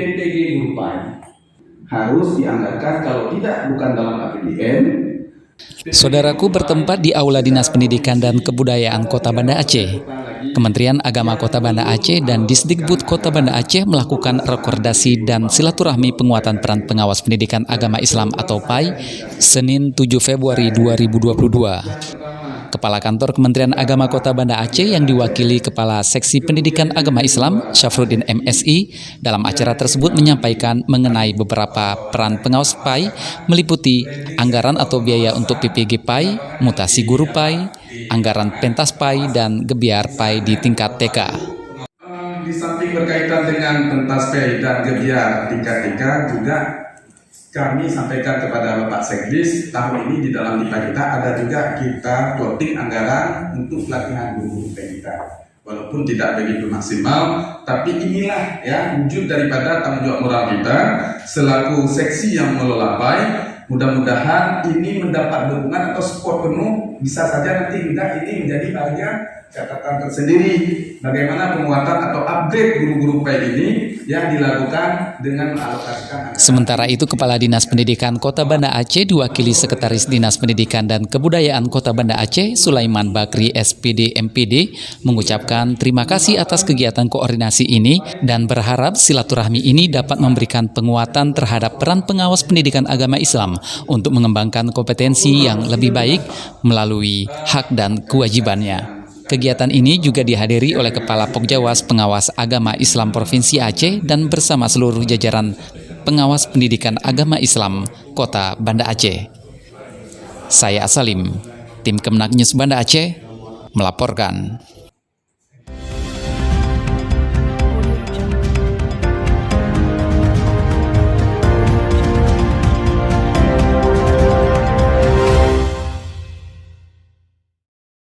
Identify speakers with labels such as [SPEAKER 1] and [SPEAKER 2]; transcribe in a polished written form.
[SPEAKER 1] PPG Guru PAI harus dianggarkan, kalau tidak bukan dalam APBN.
[SPEAKER 2] Saudaraku, bertempat di Aula Dinas Pendidikan dan Kebudayaan Kota Banda Aceh. Kementerian Agama Kota Banda Aceh dan Disdikbud Kota Banda Aceh melakukan rekordasi dan silaturahmi penguatan peran pengawas pendidikan agama Islam atau PAI Senin 7 Februari 2022. Kepala Kantor Kementerian Agama Kota Banda Aceh yang diwakili Kepala Seksi Pendidikan Agama Islam Syafruddin MSI dalam acara tersebut menyampaikan mengenai beberapa peran pengawas PAI meliputi anggaran atau biaya untuk PPG PAI, mutasi guru PAI, anggaran pentas PAI, dan gebiar PAI di tingkat TK.
[SPEAKER 1] Di samping berkaitan dengan pentas PAI dan gebiar tingkat TK juga kami sampaikan kepada Bapak Sekdis, tahun ini di dalam DIPA kita ada juga kita plotting anggaran untuk pelatihan guru kita. Walaupun tidak begitu maksimal, tapi inilah ya wujud daripada tanggung jawab moral kita selaku seksi yang mengelola PAI. Mudah-mudahan ini mendapat dukungan atau support penuh, bisa saja nanti juga ini menjadi bagian catatan tersendiri bagaimana penguatan atau upgrade guru-guru PAI ini yang dilakukan dengan mengalokasikan.
[SPEAKER 2] Sementara itu, Kepala Dinas Pendidikan Kota Banda Aceh diwakili Sekretaris Dinas Pendidikan dan Kebudayaan Kota Banda Aceh, Sulaiman Bakri SPD MPD, mengucapkan terima kasih atas kegiatan koordinasi ini dan berharap silaturahmi ini dapat memberikan penguatan terhadap peran pengawas pendidikan agama Islam untuk mengembangkan kompetensi yang lebih baik melalui hak dan kewajibannya. Kegiatan ini juga dihadiri oleh Kepala Pokjawas Pengawas Agama Islam Provinsi Aceh dan bersama seluruh jajaran Pengawas Pendidikan Agama Islam Kota Banda Aceh. Saya Salim, tim Kemenak News Banda Aceh, melaporkan.